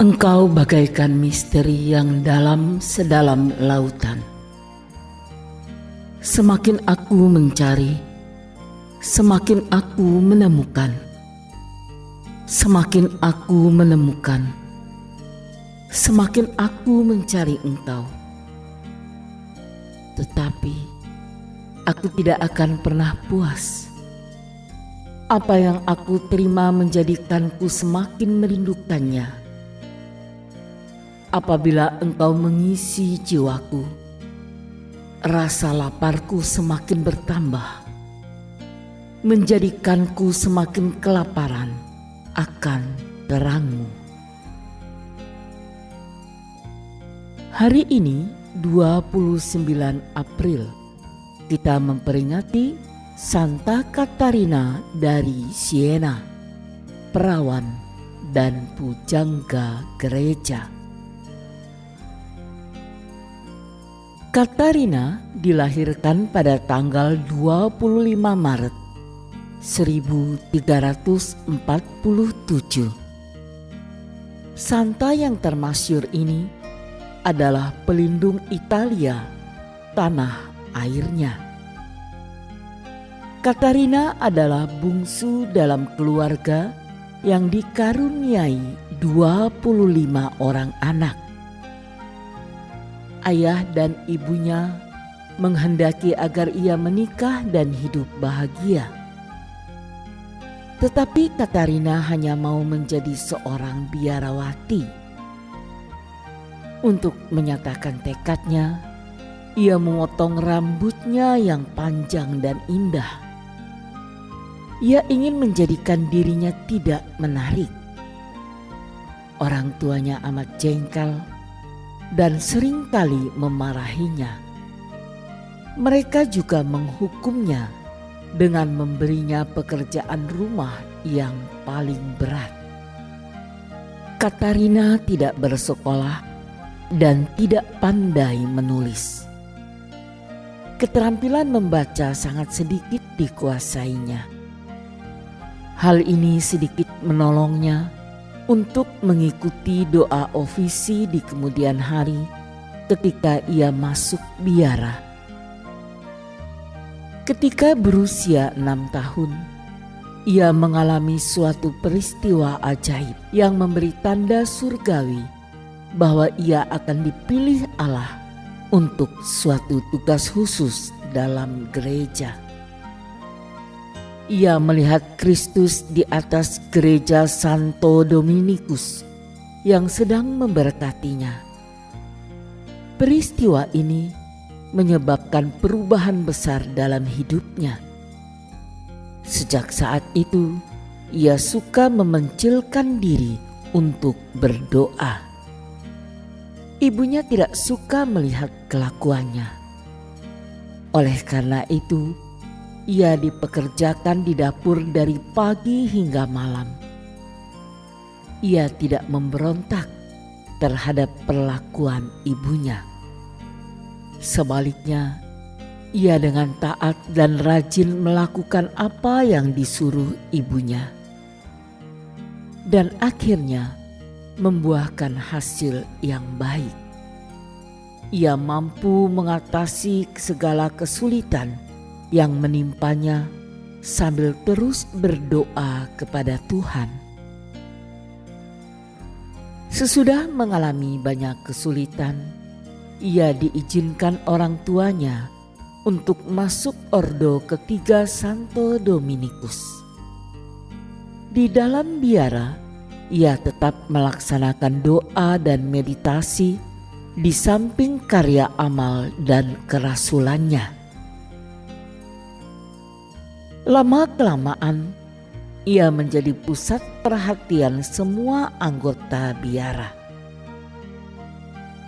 Engkau bagaikan misteri yang dalam sedalam lautan. Semakin aku mencari, semakin aku menemukan. Semakin aku menemukan, semakin aku mencari Engkau. Tetapi aku tidak akan pernah puas. Apa yang aku terima menjadikanku semakin merindukannya. Apabila Engkau mengisi jiwaku, rasa laparku semakin bertambah, menjadikanku semakin kelaparan akan terang-Mu. Hari ini 29 April kita memperingati Santa Katarina dari Siena, perawan dan pujangga gereja. Katarina dilahirkan pada tanggal 25 Maret 1347. Santa yang termasyhur ini adalah pelindung Italia, tanah airnya. Katarina adalah bungsu dalam keluarga yang dikaruniai 25 orang anak. Ayah dan ibunya menghendaki agar ia menikah dan hidup bahagia. Tetapi Katarina hanya mau menjadi seorang biarawati. Untuk menyatakan tekadnya, ia memotong rambutnya yang panjang dan indah. Ia ingin menjadikan dirinya tidak menarik. Orang tuanya amat jengkel dan seringkali memarahinya. Mereka juga menghukumnya dengan memberinya pekerjaan rumah yang paling berat. Katarina tidak bersekolah dan tidak pandai menulis. Keterampilan membaca sangat sedikit dikuasainya. Hal ini sedikit menolongnya untuk mengikuti doa ofisi di kemudian hari ketika ia masuk biara. Ketika berusia 6 tahun, ia mengalami suatu peristiwa ajaib yang memberi tanda surgawi bahwa ia akan dipilih Allah untuk suatu tugas khusus dalam gereja. Ia melihat Kristus di atas gereja Santo Dominikus yang sedang memberkatinya. Peristiwa ini menyebabkan perubahan besar dalam hidupnya. Sejak saat itu, ia suka memencilkan diri untuk berdoa. Ibunya tidak suka melihat kelakuannya. Oleh karena itu, ia dipekerjakan di dapur dari pagi hingga malam. Ia tidak memberontak terhadap perlakuan ibunya. Sebaliknya, ia dengan taat dan rajin melakukan apa yang disuruh ibunya. Dan akhirnya membuahkan hasil yang baik. Ia mampu mengatasi segala kesulitan yang menimpanya sambil terus berdoa kepada Tuhan. Sesudah mengalami banyak kesulitan, ia diizinkan orang tuanya untuk masuk ordo ketiga Santo Dominikus. Di dalam biara, ia tetap melaksanakan doa dan meditasi di samping karya amal dan kerasulannya. Lama-kelamaan, ia menjadi pusat perhatian semua anggota biara.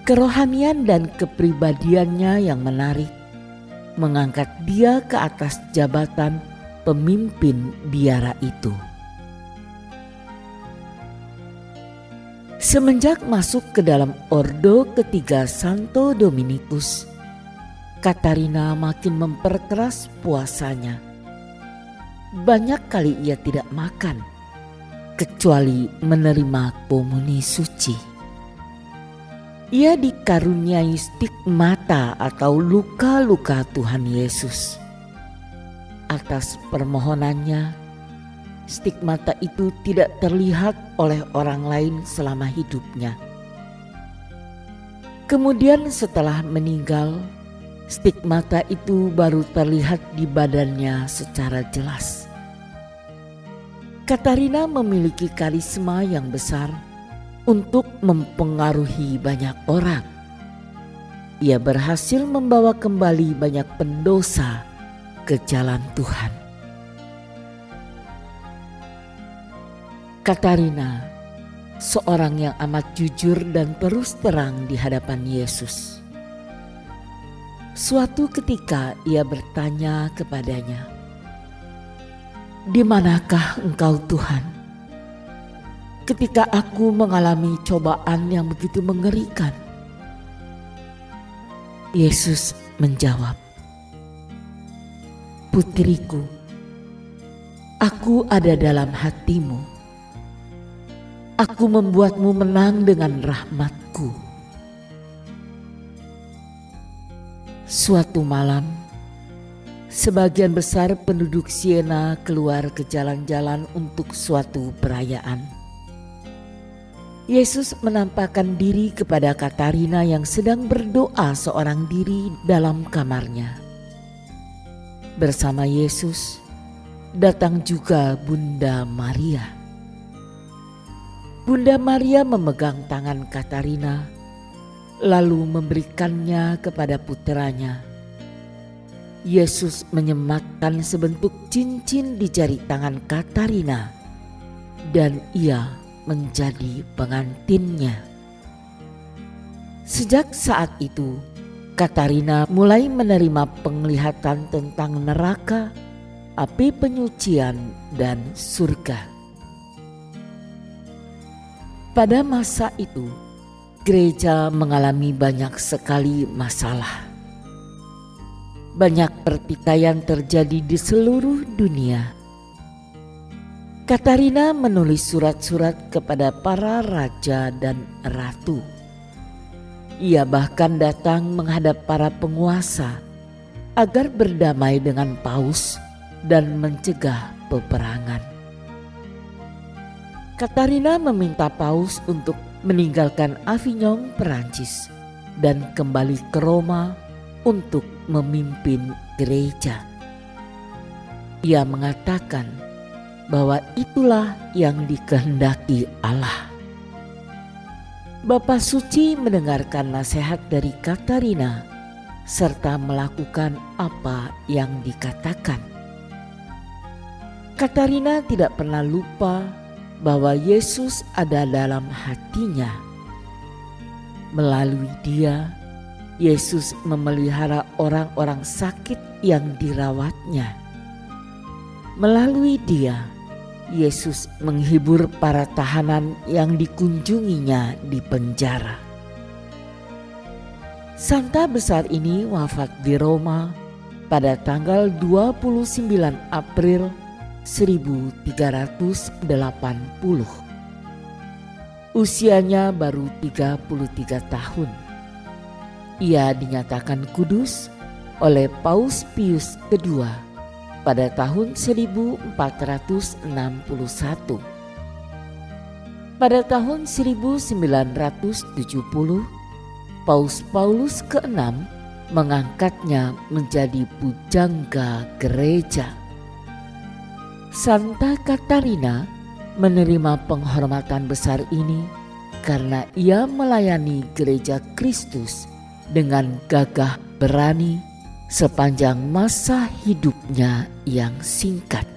Kerohanian dan kepribadiannya yang menarik mengangkat dia ke atas jabatan pemimpin biara itu. Semenjak masuk ke dalam ordo ketiga Santo Dominikus, Katarina makin memperkeras puasanya. Banyak kali ia tidak makan kecuali menerima komuni suci. Ia dikaruniai stigmata atau luka-luka Tuhan Yesus. Atas permohonannya, stigmata itu tidak terlihat oleh orang lain selama hidupnya. Kemudian setelah meninggal, stigmata itu baru terlihat di badannya secara jelas. Katarina memiliki karisma yang besar untuk mempengaruhi banyak orang. Ia berhasil membawa kembali banyak pendosa ke jalan Tuhan. Katarina, seorang yang amat jujur dan terus terang di hadapan Yesus. Suatu ketika ia bertanya kepadanya, "Di manakah engkau Tuhan? Ketika aku mengalami cobaan yang begitu mengerikan?" Yesus menjawab, "Putriku, aku ada dalam hatimu. Aku membuatmu menang dengan rahmatku." Suatu malam, sebagian besar penduduk Siena keluar ke jalan-jalan untuk suatu perayaan. Yesus menampakkan diri kepada Katarina yang sedang berdoa seorang diri dalam kamarnya. Bersama Yesus datang juga Bunda Maria. Bunda Maria memegang tangan Katarina lalu memberikannya kepada puteranya. Yesus menyematkan sebentuk cincin di jari tangan Katarina dan ia menjadi pengantinnya. Sejak saat itu, Katarina mulai menerima penglihatan tentang neraka, api penyucian, dan surga. Pada masa itu, gereja mengalami banyak sekali masalah. Banyak pertikaian terjadi di seluruh dunia. Katarina menulis surat-surat kepada para raja dan ratu. Ia bahkan datang menghadap para penguasa agar berdamai dengan Paus dan mencegah peperangan. Katarina meminta Paus untuk meninggalkan Avignon, Perancis, dan kembali ke Roma untuk memimpin gereja. Ia mengatakan bahwa itulah yang dikehendaki Allah. Bapa Suci mendengarkan nasihat dari Katarina serta melakukan apa yang dikatakan. Katarina tidak pernah lupa bahwa Yesus ada dalam hatinya. Melalui dia, Yesus memelihara orang-orang sakit yang dirawatnya. Melalui dia, Yesus menghibur para tahanan yang dikunjunginya di penjara. Santa besar ini wafat di Roma pada tanggal 29 April 1380. Usianya baru 33 tahun. Ia dinyatakan kudus oleh Paus Pius II pada tahun 1461. Pada tahun 1970, Paus Paulus ke-6 mengangkatnya menjadi pujangga gereja. Santa Katarina menerima penghormatan besar ini karena ia melayani gereja Kristus dengan gagah berani sepanjang masa hidupnya yang singkat.